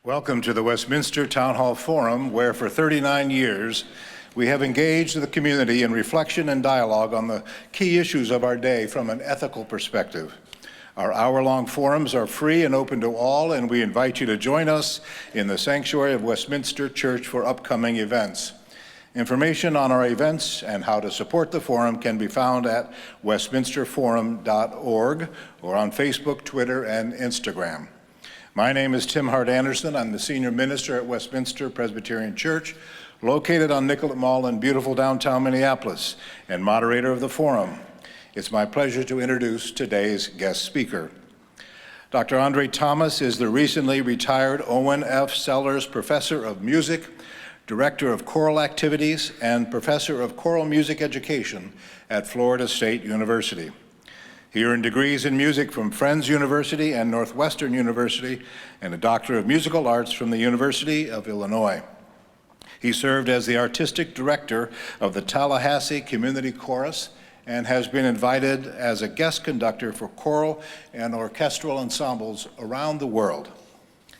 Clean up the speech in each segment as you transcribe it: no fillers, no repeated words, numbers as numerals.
Welcome to the Westminster Town Hall Forum, where for 39 years we have engaged the community in reflection and dialogue on the key issues of our day from an ethical perspective. Our hour-long forums are free and open to all, and we invite you to join us in the sanctuary of Westminster Church for upcoming events. Information on our events and how to support the forum can be found at westminsterforum.org or on Facebook, Twitter, and Instagram. My name is Tim Hart Anderson. I'm the senior minister at Westminster Presbyterian Church, located on Nicollet Mall in beautiful downtown Minneapolis, and moderator of the forum. It's my pleasure to introduce today's guest speaker. Dr. André Thomas is the recently retired Owen F. Sellers Professor of Music, Director of Choral Activities, and Professor of Choral Music Education at Florida State University. He earned degrees in music from Friends University and Northwestern University, and a Doctor of Musical Arts from the University of Illinois. He served as the artistic director of the Tallahassee Community Chorus and has been invited as a guest conductor for choral and orchestral ensembles around the world.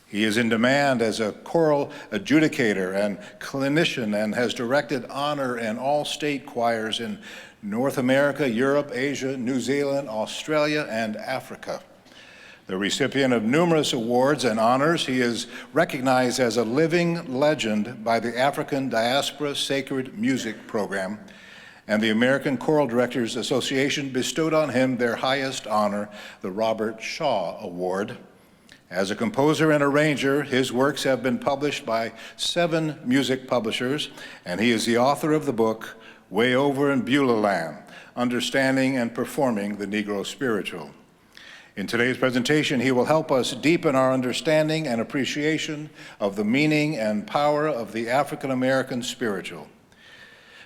He is in demand as a choral adjudicator and clinician and has directed honor and all-state choirs in North America, Europe, Asia, New Zealand, Australia, and Africa. The recipient of numerous awards and honors, he is recognized as a living legend by the African Diaspora Sacred Music Program, and the American Choral Directors Association bestowed on him their highest honor, the Robert Shaw Award. As a composer and arranger, his works have been published by 7 music publishers, and he is the author of the book, Way Over in Beulah Lan, Understanding and Performing the Negro Spiritual. In today's presentation, he will help us deepen our understanding and appreciation of the meaning and power of the African American spiritual.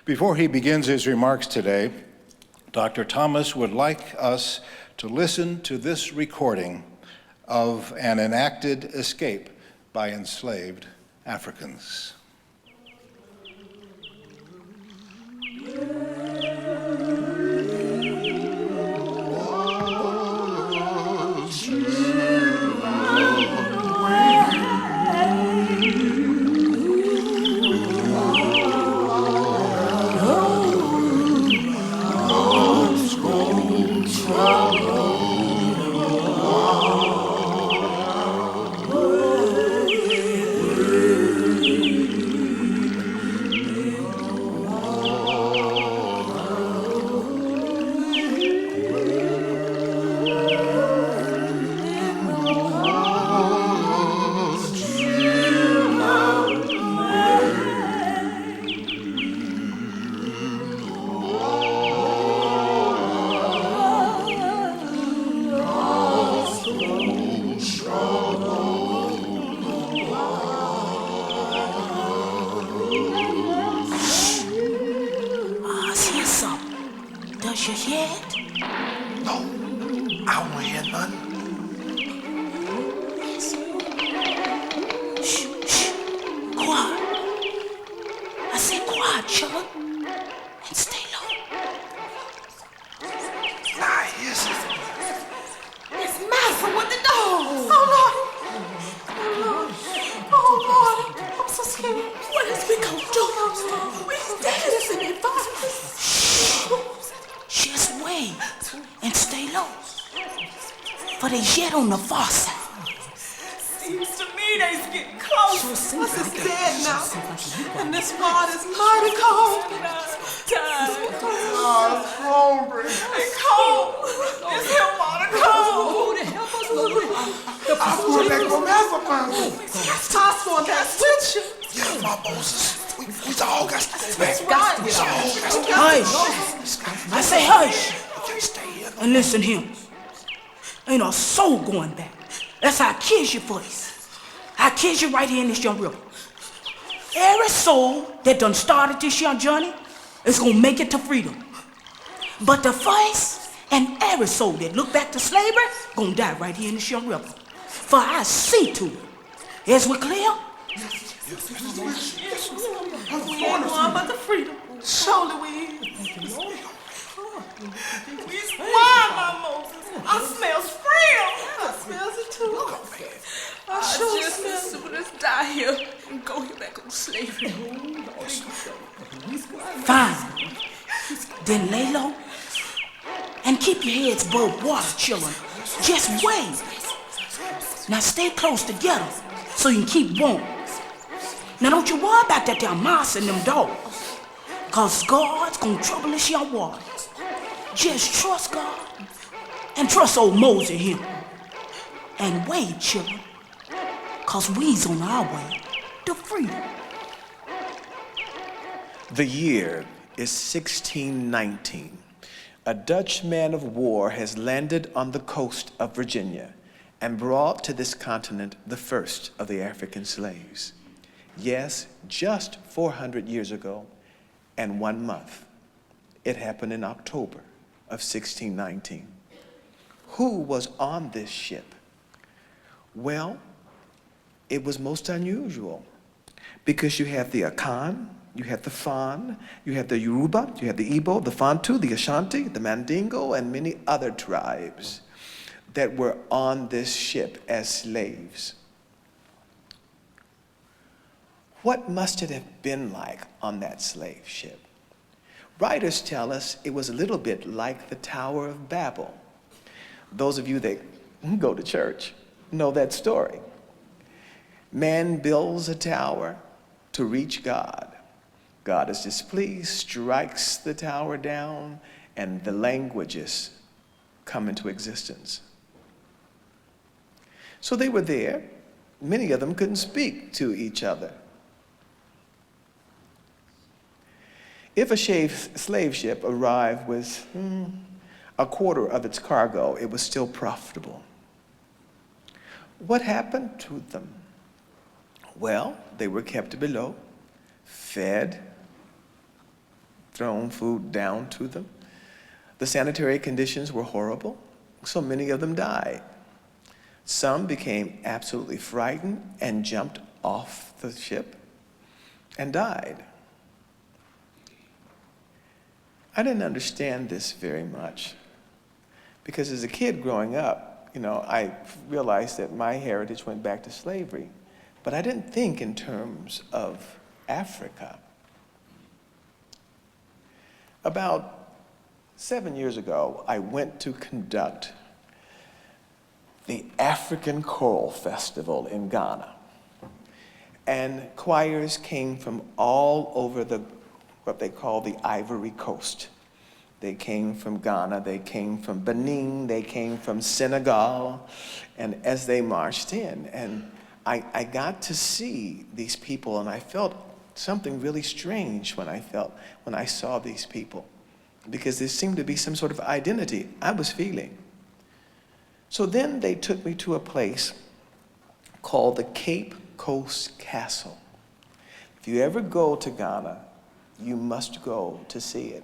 Before he begins his remarks today, Dr. Thomas would like us to listen to this recording of an enacted escape by enslaved Africans. On the far side. Seems to me they's getting close. What's it dead now? And this water's mighty cold. Oh, it's cold, Bree. It's cold. This hill water cold. I feel like a mastermind. Toss one that switch. Yeah, my Moses. We all got to go back. Right. Hush. I say hush. We can't stay here. And listen here. Ain't a soul going back. That's how I kiss you for this. I kiss you right here in this young river. Every soul that done started this young journey is gonna make it to freedom. But the first and every soul that look back to slavery gonna die right here in this young river. For I see to it. Is we clear? We ain't going but the freedom. Surely we is. We's wild, my Moses. I smells freedom. I smells it too. I sure smells it, but it's Fine. Then lay low and keep your heads above water, children. Just wait. Now stay close together so you can keep warm. Now don't you worry about that there mouse and them dogs, cause God's gonna trouble this young water. Just trust God and trust old Moses here. And wait, children, cause we's on our way to freedom. The year is 1619. A Dutch man of war has landed on the coast of Virginia and brought to this continent the first of the African slaves. Yes, just 400 years ago and 1 month. It happened in October of 1619. Who was on this ship? Well, it was most unusual because you have the Akan, you have the Fan, you have the Yoruba, you have the Igbo, the Fantu, the Ashanti, the Mandingo, and many other tribes that were on this ship as slaves. What must it have been like on that slave ship? Writers tell us it was a little bit like the Tower of Babel. Those of you that go to church know that story. Man builds a tower to reach God. God is displeased, strikes the tower down, and the languages come into existence. So they were there. Many of them couldn't speak to each other. If a slave ship arrived with a quarter of its cargo, it was still profitable. What happened to them? Well, they were kept below, fed, thrown food down to them. The sanitary conditions were horrible, so many of them died. Some became absolutely frightened and jumped off the ship and died. I didn't understand this very much because as a kid growing up, I realized that my heritage went back to slavery, but I didn't think in terms of Africa. About 7 years ago, I went to conduct the African Choral Festival in Ghana. And choirs came from all over what they call the Ivory Coast. They came from Ghana, they came from Benin, they came from Senegal, and as they marched in, and I got to see these people, and I felt something really strange when I saw these people, because there seemed to be some sort of identity I was feeling. So then they took me to a place called the Cape Coast Castle. If you ever go to Ghana, you must go to see it.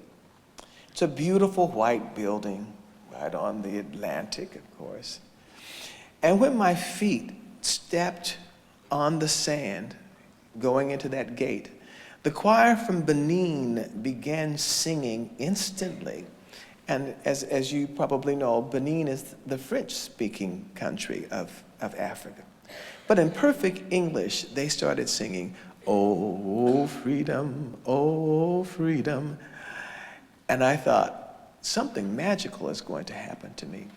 It's a beautiful white building right on the Atlantic, of course. And when my feet stepped on the sand going into that gate, the choir from Benin began singing instantly. And as you probably know, Benin is the French-speaking country of Africa. But in perfect English, they started singing, "Oh, freedom, oh, freedom." And I thought, something magical is going to happen to me.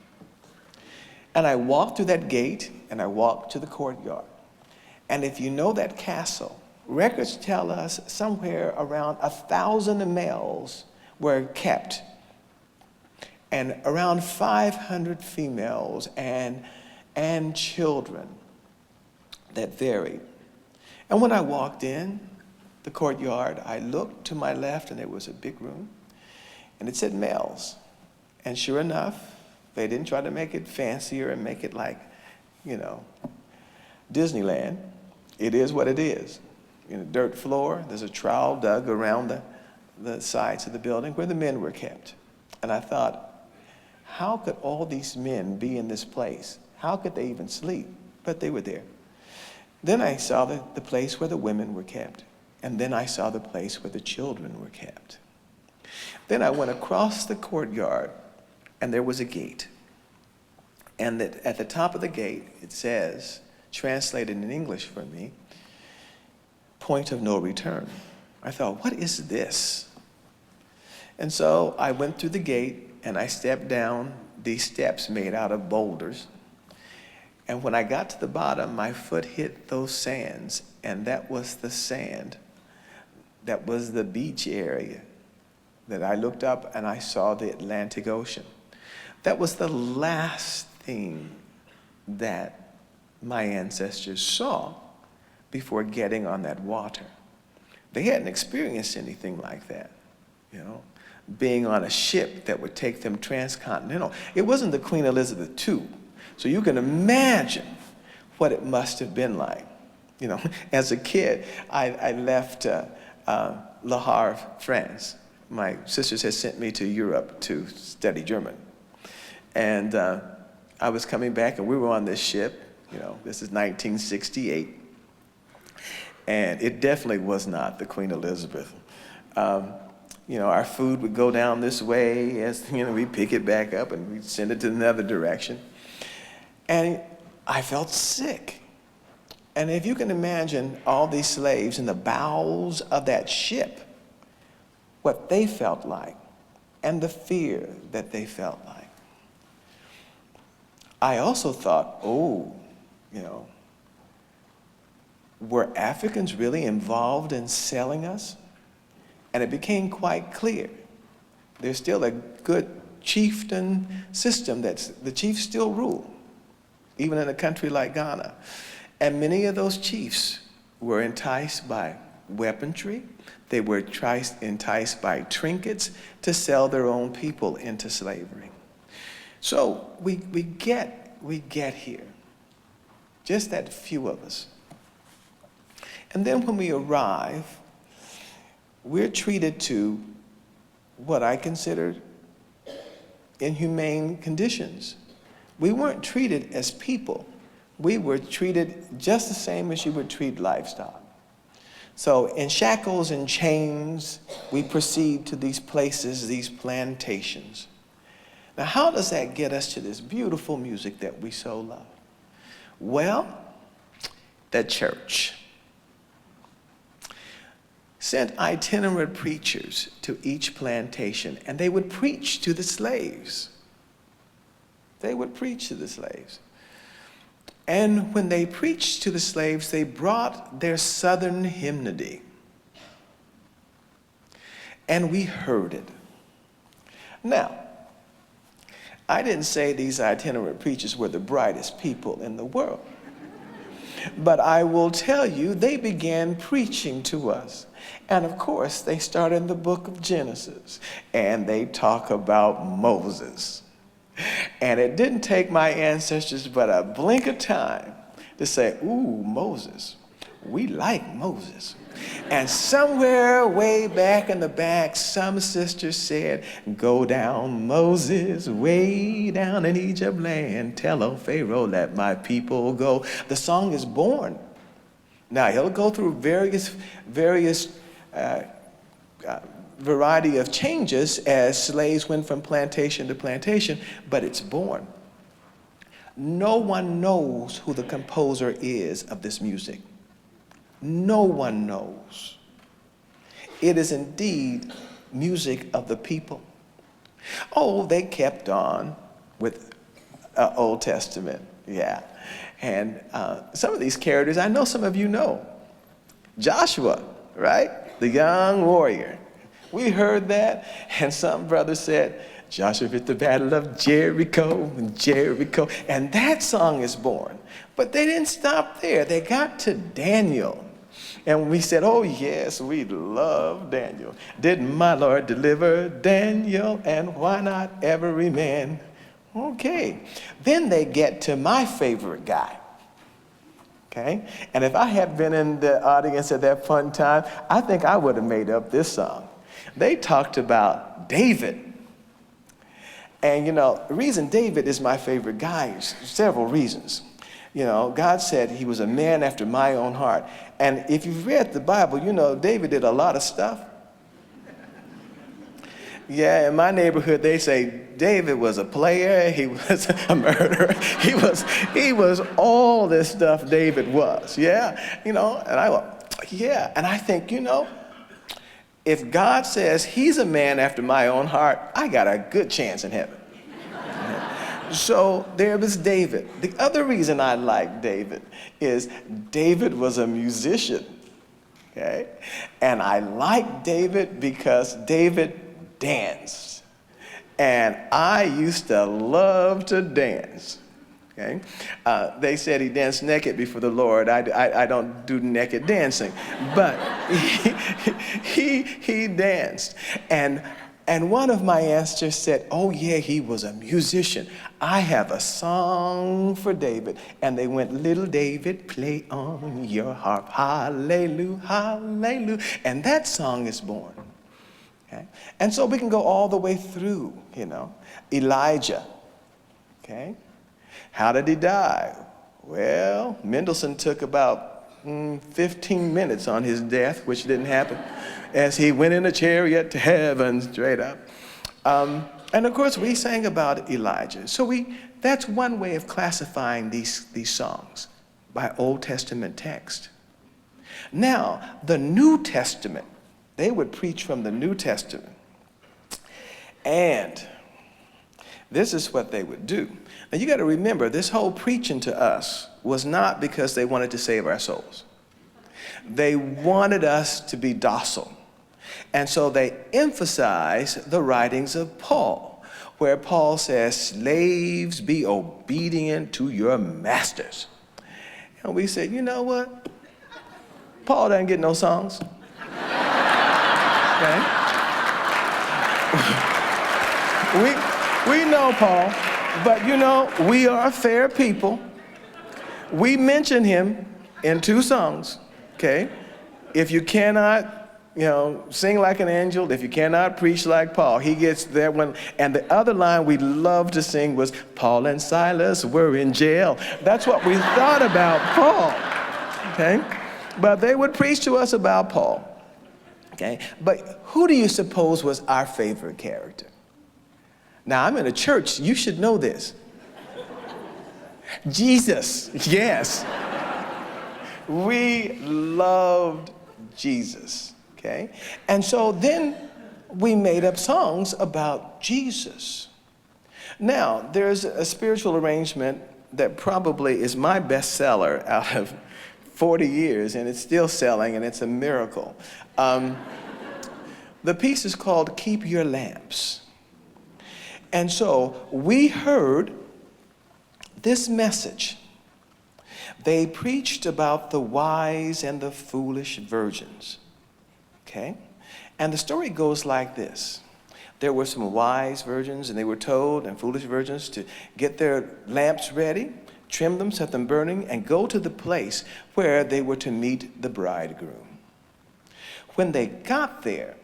And I walked through that gate, and I walked to the courtyard. And if you know that castle, records tell us somewhere around 1,000 males were kept, and around 500 females and children that varied. And when I walked in the courtyard, I looked to my left, and there was a big room, and it said males. And sure enough, they didn't try to make it fancier and make it like, Disneyland. It is what it is. In a dirt floor, there's a trowel dug around the sides of the building where the men were kept. And I thought, how could all these men be in this place? How could they even sleep? But they were there. Then I saw the place where the women were kept. And then I saw the place where the children were kept. Then I went across the courtyard, and there was a gate. And at the top of the gate, it says, translated in English for me, point of no return. I thought, what is this? And so I went through the gate and I stepped down these steps made out of boulders. And when I got to the bottom, my foot hit those sands, and that was the sand. That was the beach area that I looked up and I saw the Atlantic Ocean. That was the last thing that my ancestors saw before getting on that water. They hadn't experienced anything like that, being on a ship that would take them transcontinental. It wasn't the Queen Elizabeth II, so you can imagine what it must have been like. As a kid, I left Le Havre, France. My sisters had sent me to Europe to study German. And I was coming back, and we were on this ship. This is 1968. And it definitely was not the Queen Elizabeth. Our food would go down this way as we pick it back up and we'd send it to another direction. And I felt sick. And if you can imagine all these slaves in the bowels of that ship, what they felt like and the fear that they felt like. I also thought, were Africans really involved in selling us? And it became quite clear. There's still a good chieftain system that the chiefs still rule, even in a country like Ghana. And many of those chiefs were enticed by weaponry. They were enticed by trinkets to sell their own people into slavery. So we get here, just that few of us. And then when we arrive, we're treated to what I considered inhumane conditions. We weren't treated as people. We were treated just the same as you would treat livestock. So in shackles and chains, we proceed to these places, these plantations. Now, how does that get us to this beautiful music that we so love? Well, the church sent itinerant preachers to each plantation, and they would preach to the slaves. They would preach to the slaves. And when they preached to the slaves, they brought their southern hymnody. And we heard it. Now, I didn't say these itinerant preachers were the brightest people in the world. But I will tell you, they began preaching to us. And of course, they start in the book of Genesis, and they talk about Moses. And it didn't take my ancestors but a blink of time to say, ooh, Moses, we like Moses. And somewhere way back in the back, some sister said, go down, Moses, way down in Egypt land. Tell, O Pharaoh, let my people go. The song is born. Now, he'll go through various variety of changes as slaves went from plantation to plantation, but it's born. No one knows who the composer is of this music. No one knows. It is indeed music of the people. Oh, they kept on with Old Testament, yeah. And some of these characters, I know some of you know. Joshua, right? The young warrior. We heard that, and some brother said, Joshua at the battle of Jericho, and that song is born. But they didn't stop there. They got to Daniel. And we said, oh yes, we love Daniel. Didn't my Lord deliver Daniel? And why not every man? Okay. Then they get to my favorite guy. Okay? And if I had been in the audience at that point in time, I think I would have made up this song. They talked about David. And the reason David is my favorite guy is several reasons. God said he was a man after my own heart. And if you've read the Bible, David did a lot of stuff. Yeah, in my neighborhood, they say David was a player, he was a murderer, he was all this stuff David was, yeah? And I go, Yeah, and I think, if God says he's a man after my own heart, I got a good chance in heaven. So there was David. The other reason I like David is David was a musician, okay? And I like David because David danced. And I used to love to dance. Okay? They said he danced naked before the Lord. I don't do naked dancing, but he danced. And one of my ancestors said, oh yeah, he was a musician. I have a song for David. And they went, little David, play on your harp, hallelujah, hallelujah. And that song is born. Okay? And so we can go all the way through, Elijah, okay? How did he die? Well, Mendelssohn took about 15 minutes on his death, which didn't happen, as he went in a chariot to heaven straight up. And of course, we sang about Elijah. So that's one way of classifying these songs, by Old Testament text. Now, the New Testament, they would preach from the New Testament. And this is what they would do. Now you got to remember, this whole preaching to us was not because they wanted to save our souls. They wanted us to be docile. And so they emphasized the writings of Paul, where Paul says, slaves, be obedient to your masters. And we said, you know what? Paul doesn't get no songs. Okay? We know Paul, but we are fair people. We mention him in 2 songs, okay? If you cannot, sing like an angel, if you cannot preach like Paul, he gets that one. And the other line we loved to sing was, Paul and Silas were in jail. That's what we thought about Paul, okay? But they would preach to us about Paul, okay? But who do you suppose was our favorite character? Now, I'm in a church. You should know this. Jesus, yes. We loved Jesus, okay? And so then we made up songs about Jesus. Now, there's a spiritual arrangement that probably is my bestseller out of 40 years, and it's still selling, and it's a miracle. The piece is called Keep Your Lamps. And so we heard this message. They preached about the wise and the foolish virgins, okay? And the story goes like this. There were some wise virgins, and they were told, and foolish virgins, to get their lamps ready, trim them, set them burning, and go to the place where they were to meet the bridegroom. When they got there,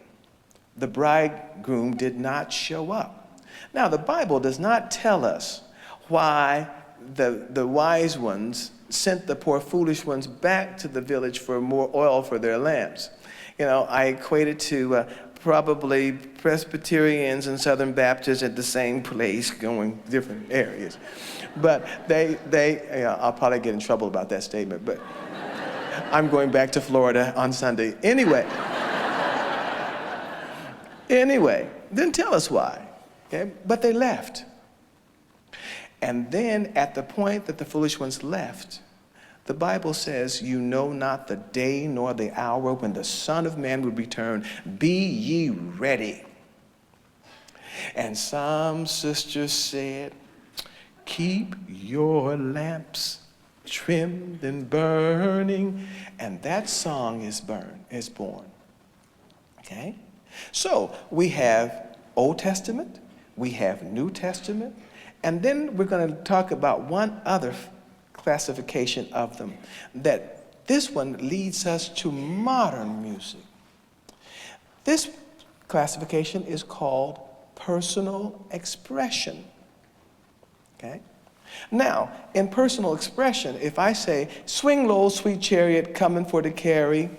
the bridegroom did not show up. Now, the Bible does not tell us why the wise ones sent the poor foolish ones back to the village for more oil for their lamps. I equate it to probably Presbyterians and Southern Baptists at the same place going different areas. But I'll probably get in trouble about that statement, but I'm going back to Florida on Sunday. Anyway, didn't tell us why. Okay? But they left. And then at the point that the foolish ones left, the Bible says, you know not the day nor the hour when the Son of Man would return. Be ye ready. And some sisters said, keep your lamps trimmed and burning. And that song is born. Okay? So we have Old Testament. We have New Testament, and then we're going to talk about one other classification of them, that this one leads us to modern music. This classification is called personal expression, okay? Now, in personal expression, if I say, swing low, sweet chariot, coming for to carry,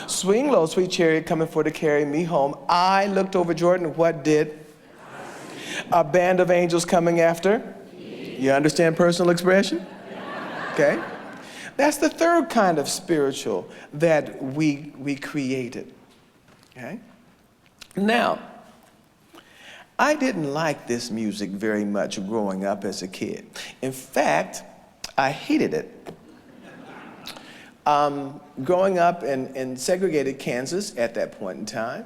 swing low, sweet chariot, coming for to carry me home, I looked over Jordan, what did? A band of angels coming after. You understand personal expression? Okay. That's the third kind of spiritual that we created. Okay? Now, I didn't like this music very much growing up as a kid. In fact, I hated it. Growing up in segregated Kansas at that point in time,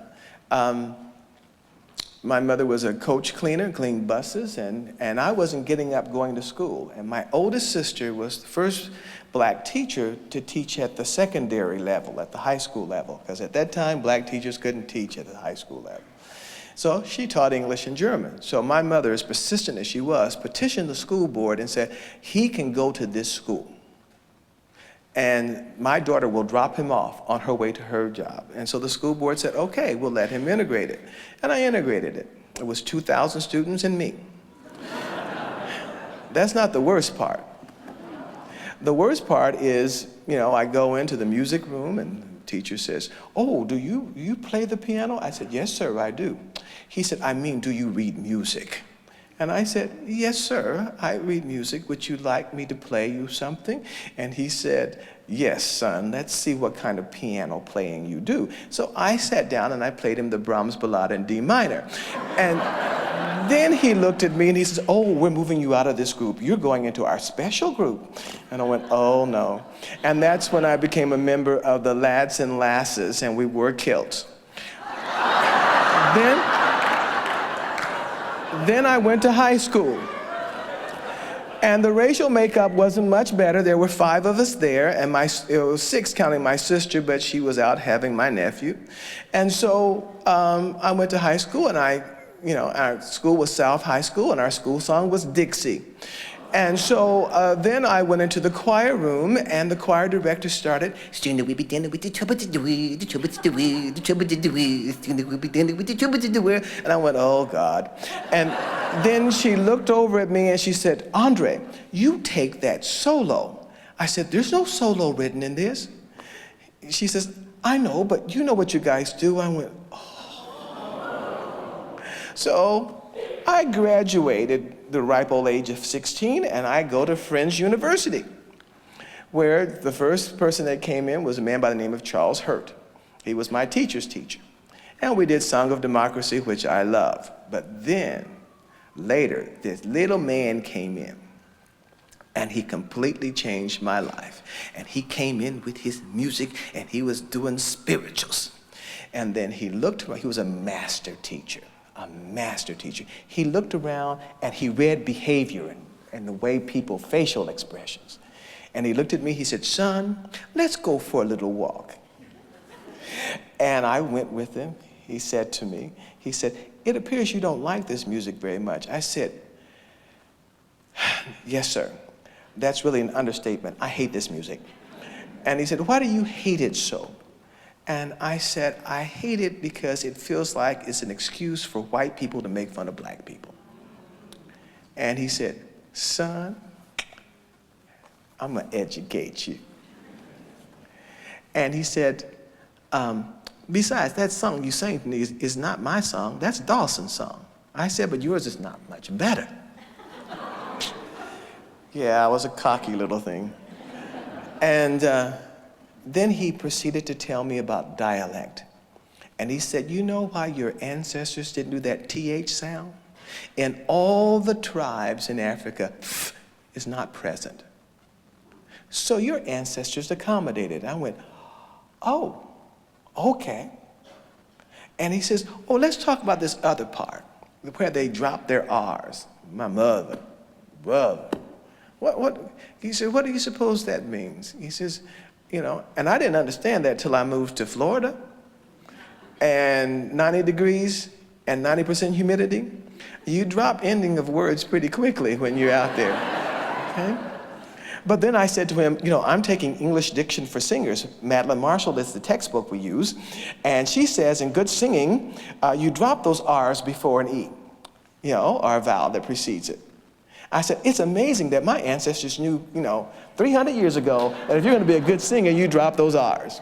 my mother was a coach cleaner, cleaned buses, and I wasn't getting up going to school. And my oldest sister was the first black teacher to teach at the secondary level, at the high school level, because at that time, black teachers couldn't teach at the high school level. So she taught English and German. So my mother, as persistent as she was, petitioned the school board and said, he can go to this school. And my daughter will drop him off on her way to her job. And so the school board said, okay, we'll let him integrate it. And I integrated it. It was 2,000 students and me. That's not the worst part. The worst part is, I go into the music room and the teacher says, oh, do you play the piano? I said, yes, sir, I do. He said, do you read music? And I said, yes, sir, I read music. Would you like me to play you something? And he said, yes, son, let's see what kind of piano playing you do. So I sat down and I played him the Brahms Ballade in D minor. And then he looked at me and he says, oh, we're moving you out of this group. You're going into our special group. And I went, oh, no. And that's when I became a member of the Lads and Lasses, and we wore kilts. Then I went to high school. And the racial makeup wasn't much better. There were 5 of us there, and it was 6 counting my sister, but she was out having my nephew. And so I went to high school, and our school was South High School, and our school song was Dixie. And so then I went into the choir room, and the choir director started, and I went, oh, God. And then she looked over at me, and she said, Andre, you take that solo. I said, there's no solo written in this. She says, I know, but you know what you guys do. I went, oh. So I graduated the ripe old age of 16, and I go to Friends University, where the first person that came in was a man by the name of Charles Hurt. He was my teacher's teacher. And we did Song of Democracy, which I love. But then, later, this little man came in, and he completely changed my life. And he came in with his music, and he was doing spirituals. And then he looked around. He was a master teacher. A master teacher. He looked around and he read behavior and the way people, facial expressions. And he looked at me, he said, son, let's go for a little walk. And I went with him. He said to me, he said, it appears you don't like this music very much. I said, yes, sir. That's really an understatement. I hate this music. And he said, why do you hate it so? And I said, I hate it because it feels like it's an excuse for white people to make fun of black people. And he said, son, I'm going to educate you. And he said, besides, that song you sang to me is not my song. That's Dawson's song. I said, but yours is not much better. Yeah, I was a cocky little thing. And then he proceeded to tell me about dialect. And he said, you know why your ancestors didn't do that TH sound? In all the tribes in Africa, is not present. So your ancestors accommodated. I went, oh, okay. And he says, oh, let's talk about this other part, where they drop their R's. My mother, brother. What? He said, what do you suppose that means? He says, and I didn't understand that till I moved to Florida, and 90 degrees and 90% humidity. You drop ending of words pretty quickly when you're out there, okay? But then I said to him, I'm taking English Diction for Singers. Madeline Marshall is the textbook we use, and she says in good singing, you drop those R's before an E, or a vowel that precedes it. I said, it's amazing that my ancestors knew, 300 years ago, that if you're going to be a good singer, you drop those R's.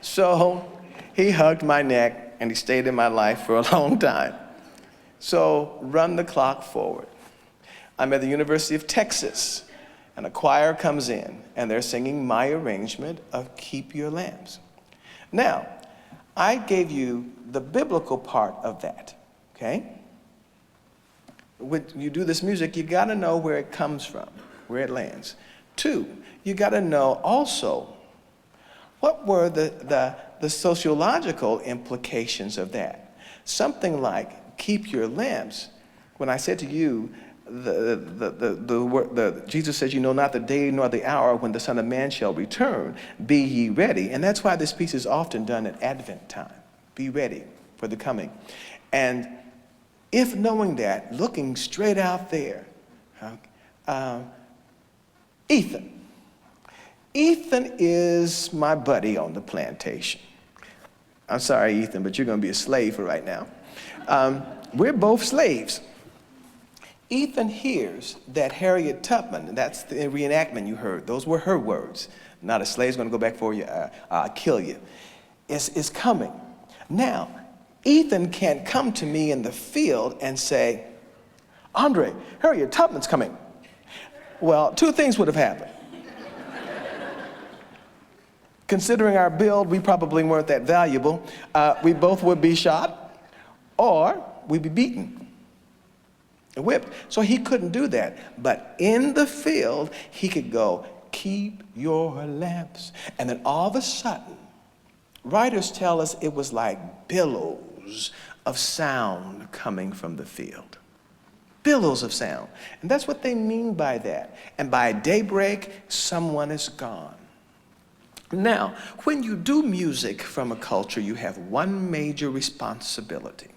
So he hugged my neck, and he stayed in my life for a long time. So run the clock forward. I'm at the University of Texas, and a choir comes in, and they're singing my arrangement of Keep Your Lambs. Now, I gave you the biblical part of that, okay? When you do this music, you got to know where it comes from, where it lands. 2, you got to know also what were the sociological implications of that. Something like Keep Your Lambs. When I said to you, Jesus says, you know not the day nor the hour when the Son of Man shall return. Be ye ready. And that's why this piece is often done at Advent time. Be ready for the coming. And if knowing that, looking straight out there, Ethan is my buddy on the plantation. I'm sorry, Ethan, but you're going to be a slave for right now. We're both slaves. Ethan hears that Harriet Tubman, that's the reenactment you heard, those were her words, not a slave's going to go back for you, kill you, is coming. Now, Ethan can't come to me in the field and say, Andre, Harriet Tubman's coming. Well, 2 things would have happened. Considering our build, we probably weren't that valuable. We both would be shot, or we'd be beaten and whipped. So he couldn't do that. But in the field, he could go, keep your lamps. And then all of a sudden, writers tell us it was like billows of sound coming from the field. Billows of sound. And that's what they mean by that. And by daybreak, someone is gone. Now, when you do music from a culture, you have one major responsibility.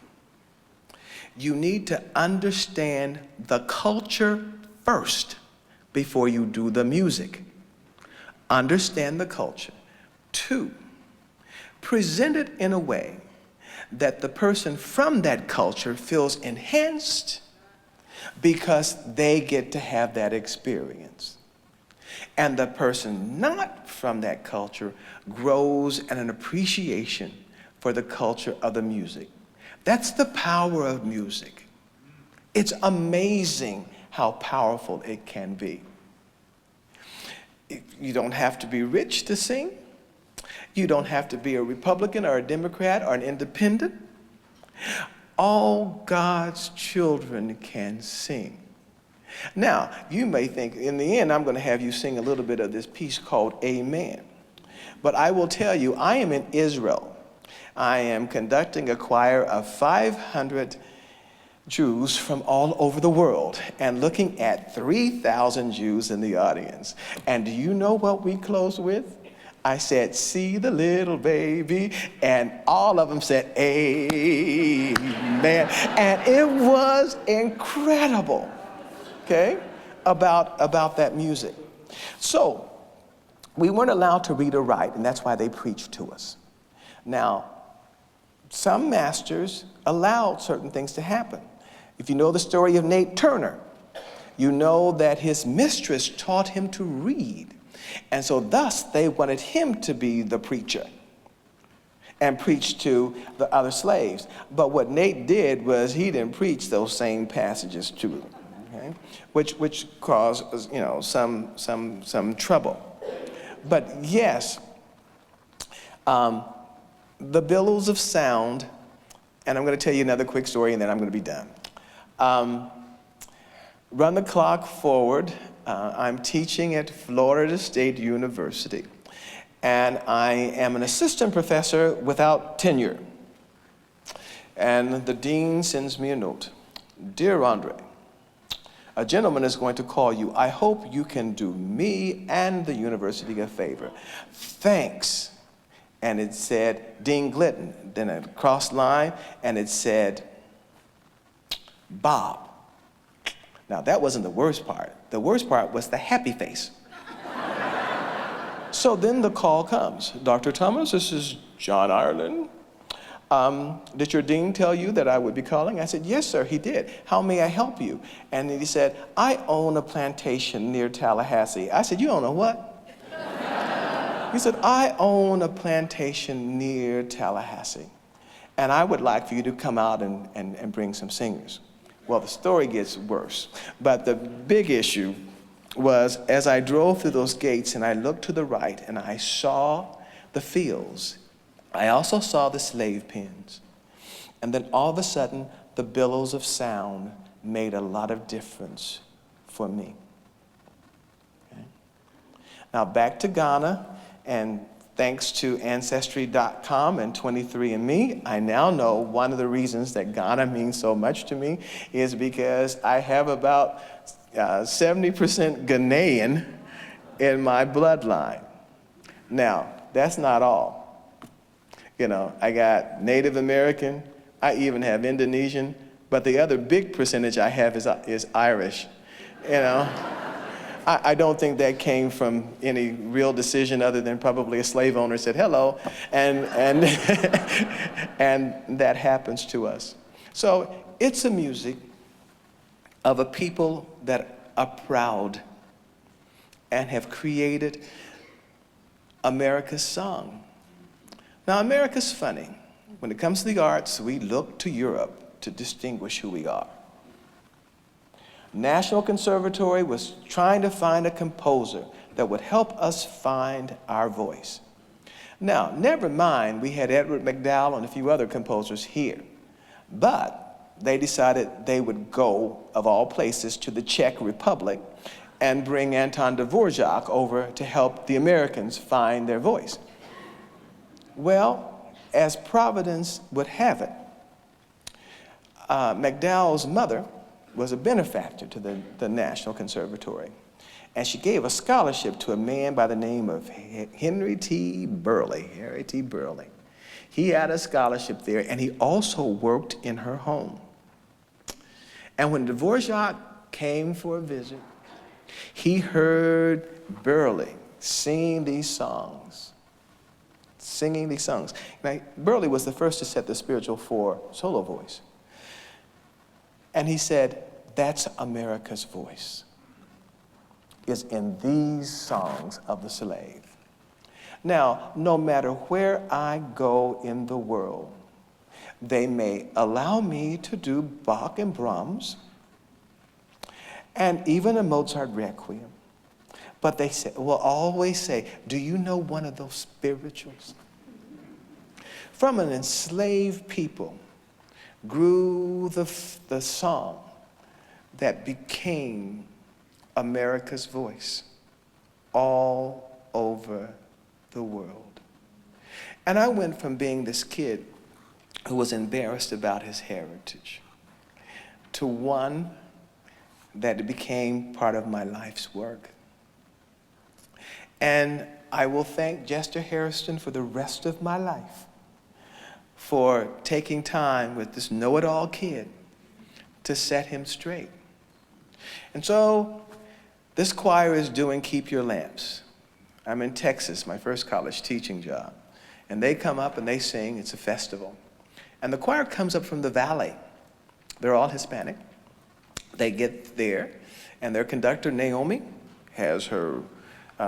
You need to understand the culture first before you do the music. Understand the culture. 2, present it in a way that the person from that culture feels enhanced because they get to have that experience. And the person not from that culture grows in an appreciation for the culture of the music. That's the power of music. It's amazing how powerful it can be. You don't have to be rich to sing. You don't have to be a Republican or a Democrat or an independent. All God's children can sing. Now, you may think, in the end, I'm going to have you sing a little bit of this piece called Amen. But I will tell you, I am in Israel. I am conducting a choir of 500 Jews from all over the world and looking at 3,000 Jews in the audience. And do you know what we closed with? I said, see the little baby, and all of them said, amen. And it was incredible, okay, about that music. So we weren't allowed to read or write, and that's why they preached to us. Now, some masters allowed certain things to happen. If you know the story of Nate Turner, you know that his mistress taught him to read. And so thus they wanted him to be the preacher and preach to the other slaves. But what Nate did was he didn't preach those same passages to them, okay? Which caused, some trouble. But yes, the billows of sound, and I'm going to tell you another quick story and then I'm going to be done. Run the clock forward. I'm teaching at Florida State University, and I am an assistant professor without tenure. And the dean sends me a note. Dear Andre, a gentleman is going to call you. I hope you can do me and the university a favor. Thanks. And it said, Dean Glidden, then a cross line, and it said, Bob. Now, that wasn't the worst part. The worst part was the happy face. So then the call comes. Dr. Thomas, this is John Ireland. Did your dean tell you that I would be calling? I said, yes, sir, he did. How may I help you? And he said, I own a plantation near Tallahassee. I said, you own a what? He said, I own a plantation near Tallahassee, and I would like for you to come out and bring some singers. Well, the story gets worse, but the big issue was as I drove through those gates and I looked to the right and I saw the fields, I also saw the slave pens. And then all of a sudden, the billows of sound made a lot of difference for me. Okay? Now back to Ghana, and thanks to Ancestry.com and 23andMe, I now know one of the reasons that Ghana means so much to me is because I have about 70% Ghanaian in my bloodline. Now, that's not all. You know, I got Native American, I even have Indonesian, but the other big percentage I have is Irish. You know, I don't think that came from any real decision other than probably a slave owner said hello, and and that happens to us. So it's a music of a people that are proud and have created America's song. Now, America's funny. When it comes to the arts, we look to Europe to distinguish who we are. National Conservatory was trying to find a composer that would help us find our voice. Now, never mind, we had Edward MacDowell and a few other composers here, but they decided they would go, of all places, to the Czech Republic and bring Anton Dvorak over to help the Americans find their voice. Well, as Providence would have it, MacDowell's mother was a benefactor to the National Conservatory, and she gave a scholarship to a man by the name of Harriet T. Burley. He had a scholarship there, and he also worked in her home. And when Dvorak came for a visit, he heard Burley singing these songs. Now, Burley was the first to set the spiritual for solo voice. And he said, that's America's voice, is in these songs of the slave. Now, no matter where I go in the world, they may allow me to do Bach and Brahms, and even a Mozart Requiem. But they will always say, do you know one of those spirituals? From an enslaved people grew the song that became America's voice all over the world. And I went from being this kid who was embarrassed about his heritage to one that became part of my life's work. And I will thank Jester Harrison for the rest of my life for taking time with this know-it-all kid to set him straight. And so this choir is doing Keep Your Lamps. I'm in Texas, my first college teaching job. And they come up and they sing, it's a festival. And the choir comes up from the valley. They're all Hispanic. They get there, and their conductor, Naomi, has her,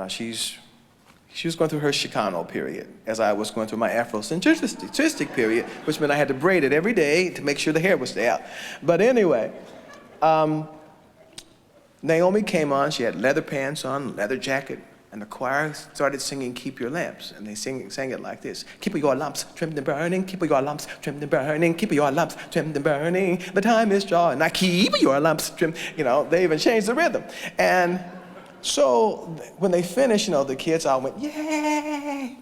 she was going through her Chicano period, as I was going through my Afrocentric period, which meant I had to braid it every day to make sure the hair would stay out. But anyway, Naomi came on, she had leather pants on, leather jacket, and the choir started singing Keep Your Lamps, and they sang it like this. Keep your lamps trimmed and burning, keep your lamps trimmed and burning, keep your lamps trimmed and burning, the time is drawing, now keep your lamps trimmed. You know, they even changed the rhythm. And so when they finished, you know, the kids all went, yay!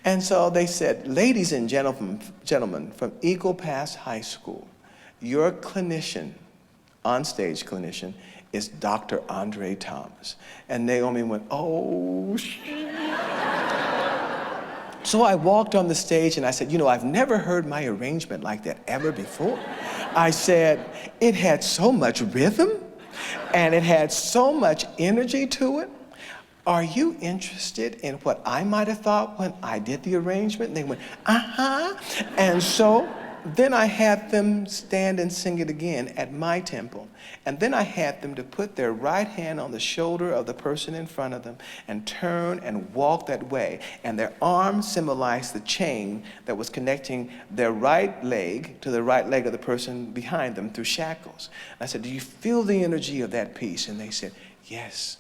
And so they said, ladies and gentlemen from Eagle Pass High School, your clinician, on-stage clinician, is Dr. André Thomas. And Naomi went, oh, shit. So I walked on the stage and I said, you know, I've never heard my arrangement like that ever before. I said, it had so much rhythm and it had so much energy to it. Are you interested in what I might have thought when I did the arrangement? And they went, uh-huh. And so then I had them stand and sing it again at my tempo. And then I had them to put their right hand on the shoulder of the person in front of them and turn and walk that way. And their arm symbolized the chain that was connecting their right leg to the right leg of the person behind them through shackles. And I said, do you feel the energy of that piece? And they said, yes.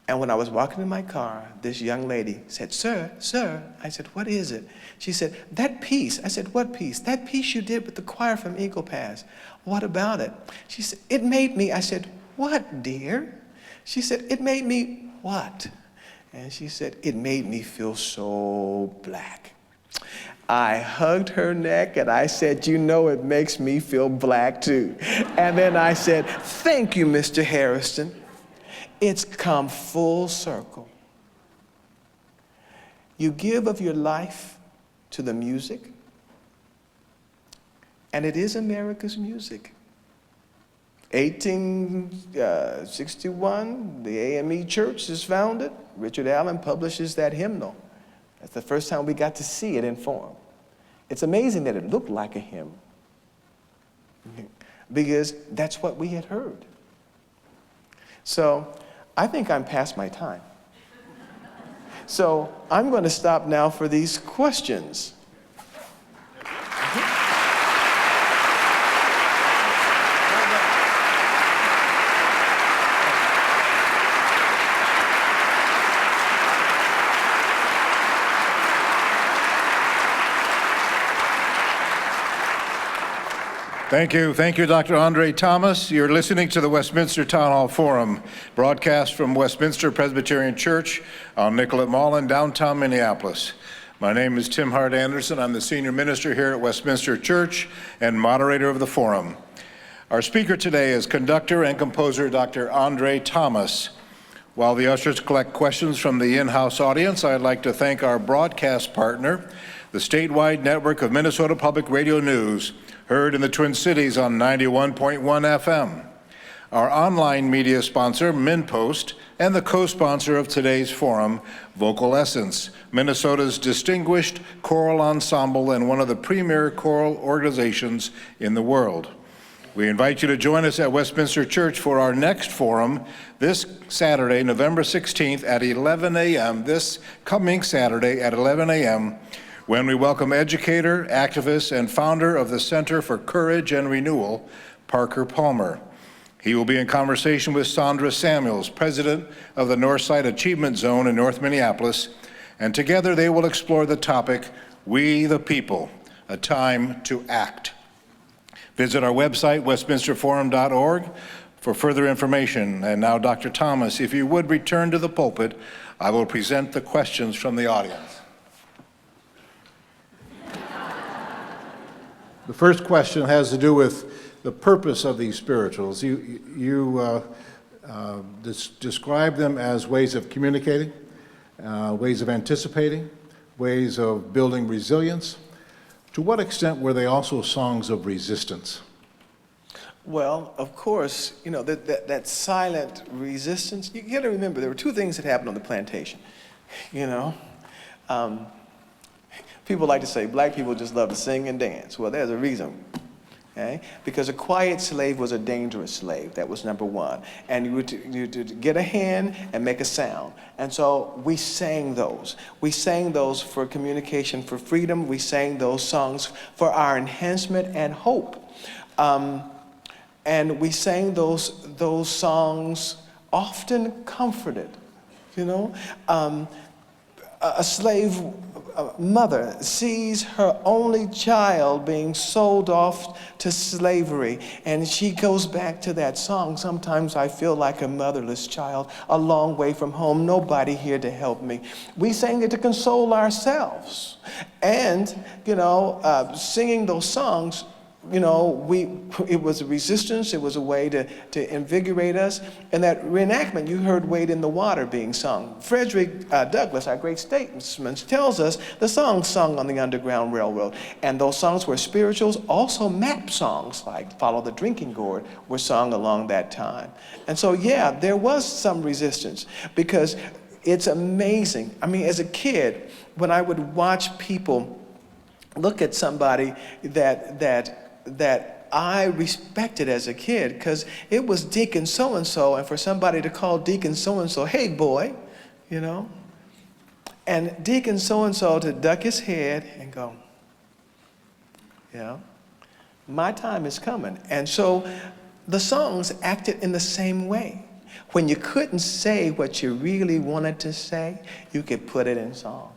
And when I was walking in my car, this young lady said, "Sir, sir." I said, "What is it?" She said, "That piece." I said, "What piece?" "That piece you did with the choir from Eagle Pass." "What about it?" She said, "It made me." I said, "What, dear?" She said, "It made me what?" And she said, "It made me feel so black." I hugged her neck and I said, "You know, it makes me feel black too." And then I said, "Thank you, Mr. Harrison. It's come full circle. You give of your life to the music, and it is America's music. 1861, the A.M.E. Church is founded. Richard Allen publishes that hymnal. That's the first time we got to see it in form. It's amazing that it looked like a hymn, because that's what we had heard. So I think I'm past my time. So I'm going to stop now for these questions. Thank you, Dr. André Thomas. You're listening to the Westminster Town Hall Forum, broadcast from Westminster Presbyterian Church on Nicollet Mall in downtown Minneapolis. My name is Tim Hart Anderson. I'm the senior minister here at Westminster Church and moderator of the forum. Our speaker today is conductor and composer Dr. André Thomas. While the ushers collect questions from the in-house audience, I'd like to thank our broadcast partner, the statewide network of Minnesota Public Radio News, heard in the Twin Cities on 91.1 FM. Our online media sponsor, MinPost, and the co-sponsor of today's forum, Vocal Essence, Minnesota's distinguished choral ensemble and one of the premier choral organizations in the world. We invite you to join us at Westminster Church for our next forum this Saturday, November 16th at 11 a.m., this coming Saturday at 11 a.m., when we welcome educator, activist, and founder of the Center for Courage and Renewal, Parker Palmer. He will be in conversation with Sandra Samuels, president of the Northside Achievement Zone in North Minneapolis, and together they will explore the topic, We the People, a Time to Act. Visit our website, westminsterforum.org, for further information. And now, Dr. Thomas, if you would return to the pulpit, I will present the questions from the audience. The first question has to do with the purpose of these spirituals. You describe them as ways of communicating, ways of anticipating, ways of building resilience. To what extent were they also songs of resistance? Well, of course, you know, that silent resistance, you got to remember there were two things that happened on the plantation, you know. People like to say black people just love to sing and dance. Well, there's a reason, okay? Because a quiet slave was a dangerous slave. That was number one. And you would get a hand and make a sound. And so we sang those. We sang those for communication, for freedom. We sang those songs for our enhancement and hope. And we sang those songs often comforted, you know. A slave mother sees her only child being sold off to slavery, and she goes back to that song. Sometimes I feel like a motherless child, a long way from home, nobody here to help me. We sang it to console ourselves. And, you know, singing those songs, you know, it was a resistance, it was a way to invigorate us. And that reenactment, you heard Wade in the Water being sung. Frederick Douglass, our great statesman, tells us the songs sung on the Underground Railroad. And those songs were spirituals. Also map songs like Follow the Drinking Gourd were sung along that time. And so, yeah, there was some resistance, because it's amazing. I mean, as a kid, when I would watch people look at somebody that I respected as a kid, because it was Deacon so-and-so, and for somebody to call Deacon so-and-so, hey boy, you know, and Deacon so-and-so to duck his head and go, you know, my time is coming. And so the songs acted in the same way. When you couldn't say what you really wanted to say, you could put it in song.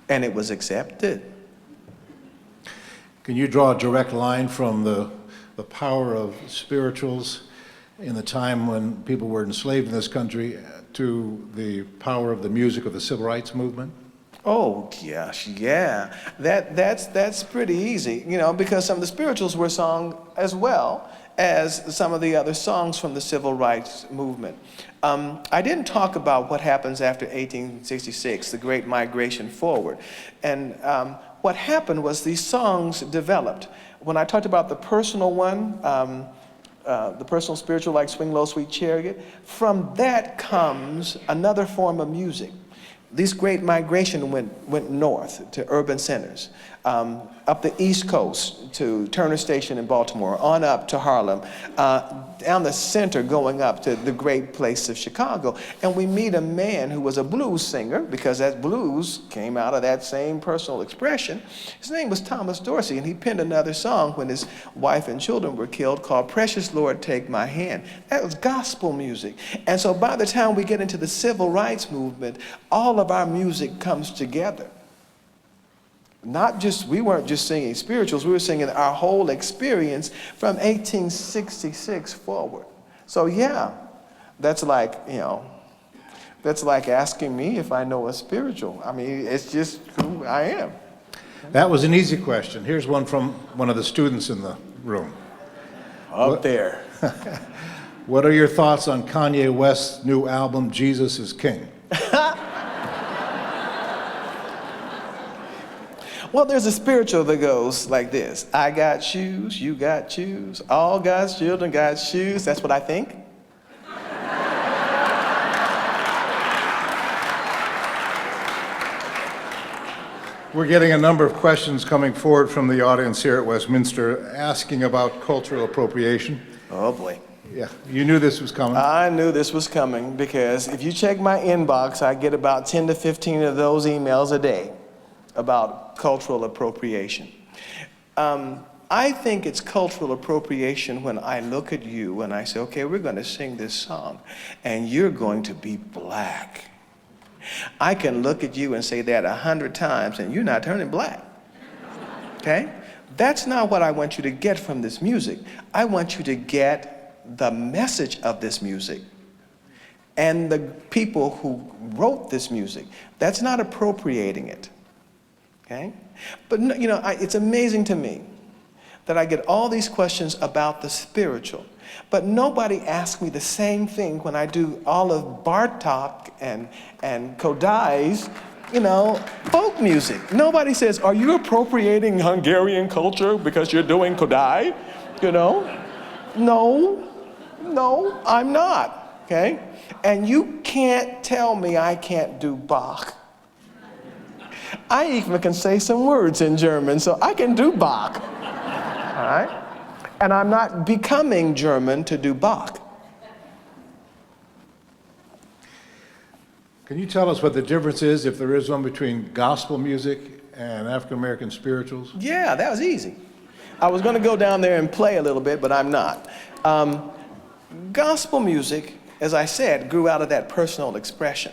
And it was accepted. Can you draw a direct line from the power of spirituals in the time when people were enslaved in this country to the power of the music of the civil rights movement? Oh, gosh, yeah. That's pretty easy, you know, because some of the spirituals were sung as well as some of the other songs from the civil rights movement. I didn't talk about what happens after 1866, the Great Migration Forward. And what happened was these songs developed. When I talked about the personal one, the personal spiritual like Swing Low, Sweet Chariot, from that comes another form of music. This great migration went north to urban centers, up the East Coast to Turner Station in Baltimore, on up to Harlem, down the center going up to the great place of Chicago. And we meet a man who was a blues singer, because that blues came out of that same personal expression. His name was Thomas Dorsey, and he penned another song when his wife and children were killed called Precious Lord, Take My Hand. That was gospel music. And so by the time we get into the civil rights movement, all of our music comes together. We weren't just singing spirituals, we were singing our whole experience from 1866 forward. So yeah, that's like, you know, that's like asking me if I know a spiritual. I mean, it's just who I am. That was an easy question. Here's one from one of the students in the room. Up there. What are your thoughts on Kanye West's new album, Jesus is King? Well, there's a spiritual that goes like this. I got shoes, you got shoes, all God's children got shoes. That's what I think. We're getting a number of questions coming forward from the audience here at Westminster asking about cultural appropriation. Oh boy. Yeah, you knew this was coming. I knew this was coming because if you check my inbox, I get about 10 to 15 of those emails a day about cultural appropriation. I think it's cultural appropriation when I look at you and I say, okay, we're going to sing this song and you're going to be black. I can look at you and say that 100 times and you're not turning black. Okay? That's not what I want you to get from this music. I want you to get the message of this music and the people who wrote this music. That's not appropriating it. Okay? But you know, it's amazing to me that I get all these questions about the spiritual, but nobody asks me the same thing when I do all of Bartok and Kodai's, you know, folk music. Nobody says, are you appropriating Hungarian culture because you're doing Kodai? You know? No, I'm not. Okay? And you can't tell me I can't do Bach. I even can say some words in German, so I can do Bach. All right? And I'm not becoming German to do Bach. Can you tell us what the difference is, if there is one, between gospel music and African American spirituals? Yeah, that was easy. I was going to go down there and play a little bit, but I'm not. Gospel music, as I said, grew out of that personal expression.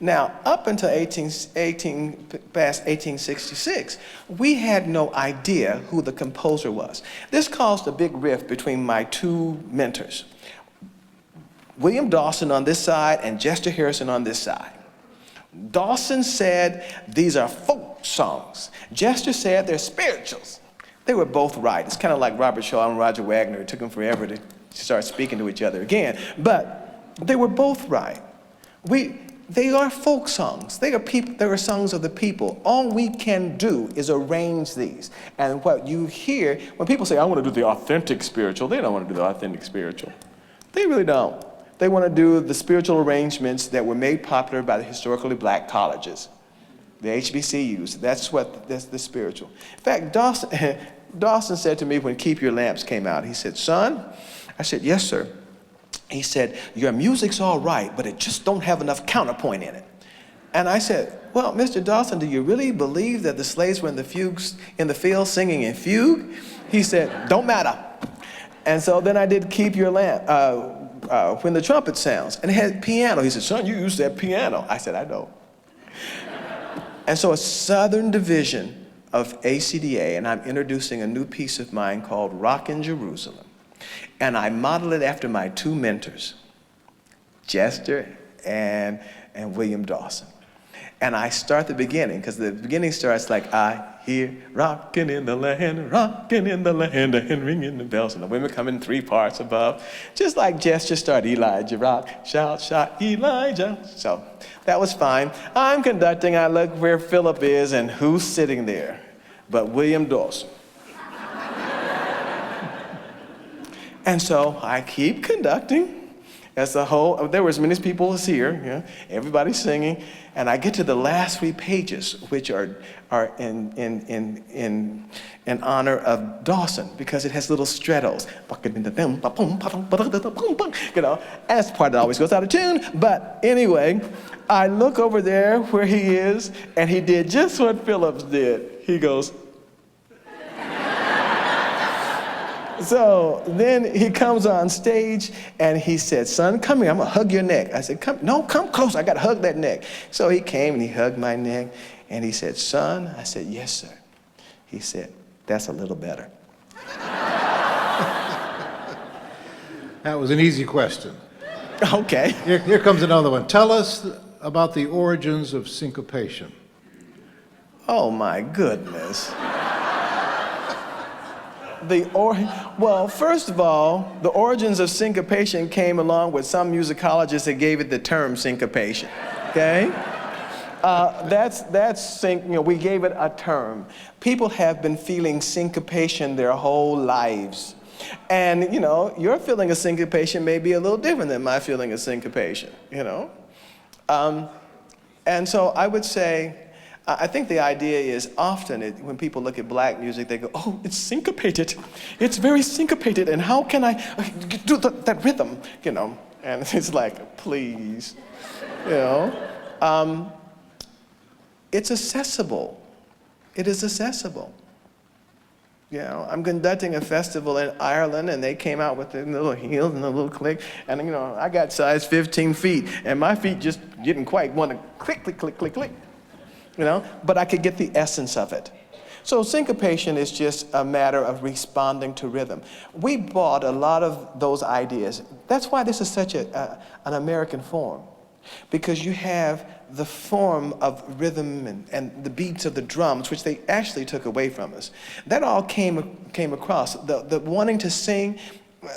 Now, up until past 1866, we had no idea who the composer was. This caused a big rift between my two mentors, William Dawson on this side and Chester Harrison on this side. Dawson said, these are folk songs. Chester said, they're spirituals. They were both right. It's kind of like Robert Shaw and Roger Wagner. It took them forever to start speaking to each other again. But they were both right. They are folk songs. They are songs of the people. All we can do is arrange these. And what you hear, when people say, I want to do the authentic spiritual, they don't want to do the authentic spiritual. They really don't. They want to do the spiritual arrangements that were made popular by the historically black colleges, the HBCUs. That's the spiritual. In fact, Dawson said to me when Keep Your Lamps came out, he said, son, I said, yes, sir. He said, your music's all right, but it just don't have enough counterpoint in it. And I said, well, Mr. Dawson, do you really believe that the slaves were in the field singing in fugue? He said, don't matter. And so then I did Keep Your Lamp. when the trumpet sounds, and it had piano. He said, son, you use that piano. I said, I know. And so a southern division of ACDA, and I'm introducing a new piece of mine called Rockin' Jerusalem. And I model it after my two mentors, Jester and William Dawson. And I start the beginning, because the beginning starts like, I hear rockin' in the land, and ringing the bells, and the women come in 3 parts above. Just like Jester started, Elijah rock, shout, shout, Elijah. So that was fine. I'm conducting, I look where Philip is, and who's sitting there but William Dawson. And so I keep conducting. As the whole, there were as many people as here, everybody's singing, and I get to the last 3 pages, which are in honor of Dawson, because it has little strettos, and that's the part that always goes out of tune. But anyway, I look over there where he is, and he did just what Phillips did. He goes. So then he comes on stage and he said, son, come here, I'm gonna hug your neck. I said, come close, I gotta hug that neck. So he came and he hugged my neck and he said, son, I said, yes, sir. He said, that's a little better. That was an easy question. Okay. Here comes another one. Tell us about the origins of syncopation. Oh my goodness. Well, first of all, the origins of syncopation came along with some musicologists that gave it the term syncopation, okay? We gave it a term. People have been feeling syncopation their whole lives. And, your feeling of syncopation may be a little different than my feeling of syncopation, And so I would say, I think the idea is often when people look at black music, they go, oh, it's syncopated. It's very syncopated, and how can I do that rhythm, And it's like, please, It's accessible. It is accessible. I'm conducting a festival in Ireland, and they came out with the little heels and the little click, and I got size 15 feet, and my feet just didn't quite want to click, click, click, click, click. But I could get the essence of it. So syncopation is just a matter of responding to rhythm. We bought a lot of those ideas. That's why this is such an American form, because you have the form of rhythm and the beats of the drums, which they actually took away from us. That all came across. The wanting to sing,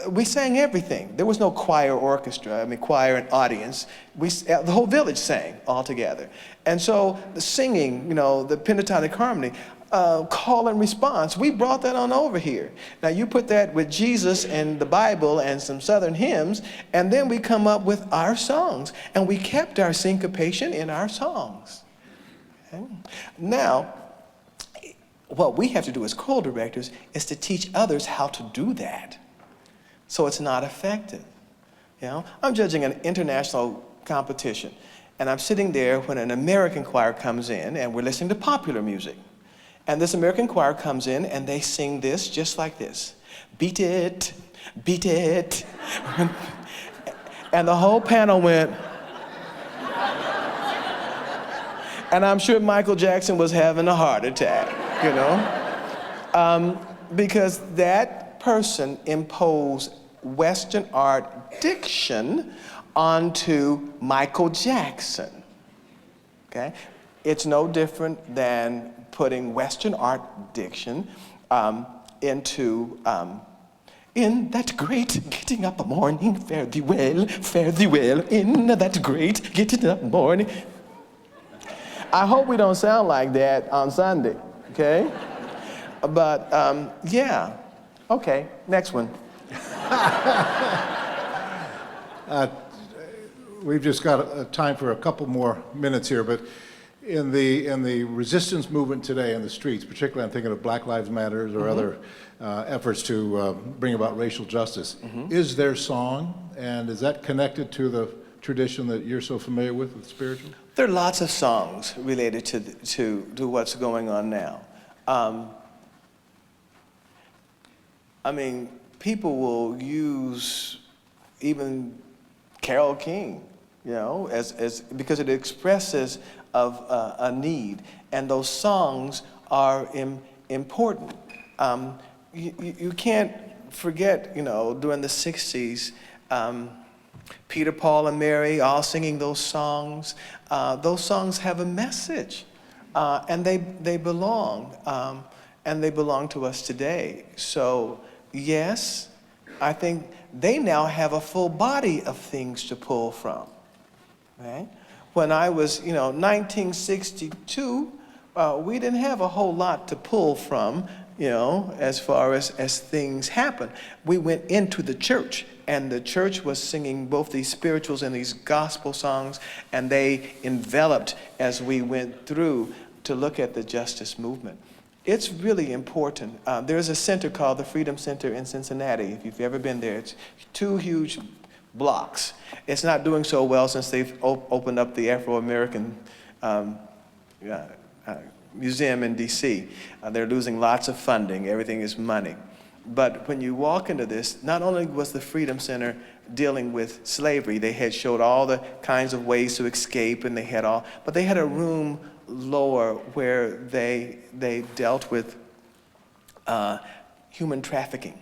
we sang everything. There was no choir orchestra, choir and audience. The whole village sang all together. And so the singing, the pentatonic harmony, call and response, we brought that on over here. Now you put that with Jesus and the Bible and some Southern hymns, and then we come up with our songs. And we kept our syncopation in our songs. Okay? Now, what we have to do as choral directors is to teach others how to do that, so it's not effective. I'm judging an international competition, and I'm sitting there when an American choir comes in, and we're listening to popular music. And this American choir comes in, and they sing this just like this. Beat it, beat it. And the whole panel went. And I'm sure Michael Jackson was having a heart attack, because that person imposed Western art diction onto Michael Jackson, okay? It's no different than putting Western art diction into, in that great getting up morning, fare thee well, in that great getting up morning. I hope we don't sound like that on Sunday, okay? But, yeah. Okay, next one. We've just got time for a couple more minutes here, but in the resistance movement today in the streets, particularly I'm thinking of Black Lives Matter or other efforts to bring about racial justice, is there song, and is that connected to the tradition that you're so familiar with spiritual? There are lots of songs related to what's going on now. People will use even Carole King, you know, because it expresses of a need, and those songs are important. You can't forget, you know, during the 60s, Peter, Paul, and Mary all singing those songs. Those songs have a message, and they belong, and they belong to us today. So yes, I think they now have a full body of things to pull from. Right? When I was, 1962, we didn't have a whole lot to pull from, as far as things happen. We went into the church, and the church was singing both these spirituals and these gospel songs, and they enveloped as we went through to look at the justice movement. It's really important. There's a center called the Freedom Center in Cincinnati. If you've ever been there, it's 2 huge blocks. It's not doing so well since they've opened up the Afro-American museum in D.C. They're losing lots of funding. Everything is money. But when you walk into this, not only was the Freedom Center dealing with slavery, they had showed all the kinds of ways to escape, and but they had a room lower where they dealt with human trafficking,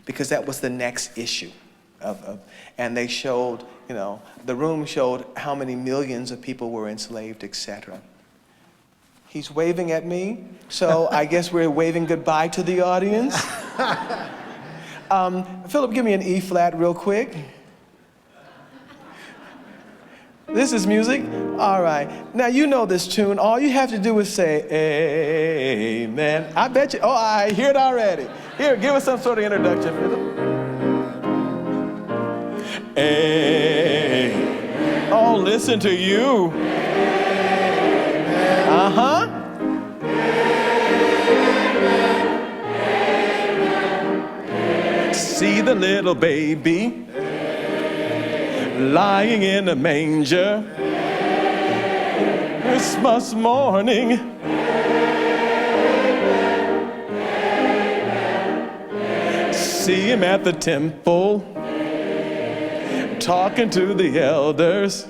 because that was the next issue. And they showed, the room showed how many millions of people were enslaved, etc. He's waving at me, so I guess we're waving goodbye to the audience. Philip, give me an E flat real quick. This is music? All right. Now, you know this tune. All you have to do is say, amen. I bet you. Oh, I hear it already. Here, give us some sort of introduction, Philip. Oh, listen to you. Uh-huh. See the little baby lying in a manger Christmas morning. See him at the temple talking to the elders.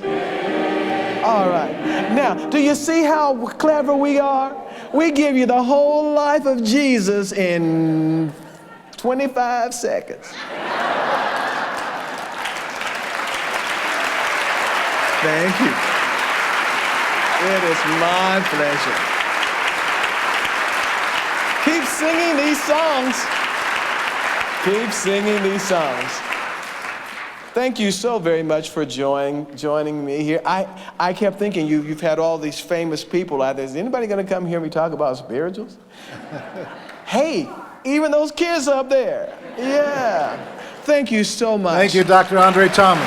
All right. Now, do you see how clever we are? We give you the whole life of Jesus in 25 seconds. Thank you. It is my pleasure. Keep singing these songs. Keep singing these songs. Thank you so very much for joining me here. I kept thinking you've had all these famous people out there. Is anybody going to come hear me talk about spirituals? Hey, even those kids up there. Yeah. Thank you so much. Thank you, Dr. André Thomas.